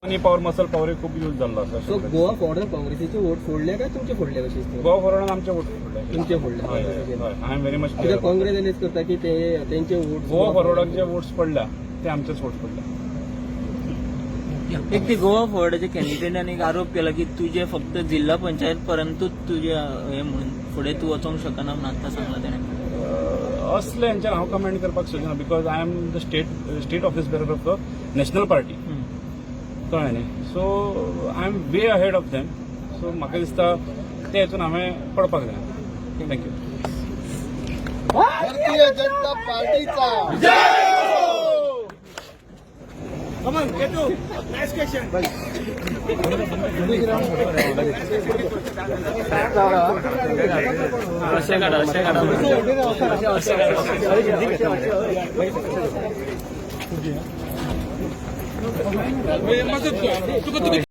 मनी power muscle power हे खूप use झाला असा सो गोवा फॉरवर्ड काँग्रेसीचे वोट फोडले काय तुमचे फोडले कशी गोवा फॉरवर्ड आमचे वोट फोडले तुमचे फोडले आय एम व्हेरी मच कित्याक काँग्रेस एलेच करता की ते त्यांचे वोट गोवा फॉरवर्डाक जे वोट्स पडल्या ते आमचेच वोट्स पडले. एक ते गोवा फॉरवर्डाचे कॅन्डिडेटांनी एक आरोप केला की तुझे फक्त जिल्हा पंचायत पर्यंतूच तुझे हे म्हणून फुडें तूं वचोंक शकना म्हणून आत्तां सांगला तेणें. असले हांचेर हांव कमेंट करपाक शकना because I am the state office bearer of the national party कळ्ळें न्ही. So I am way ahead of them. सो म्हाका दिसता ते हेतून हांवें पडपाक जाय. थँक्यू. भारतीय जनता पार्टीचा अशें काडा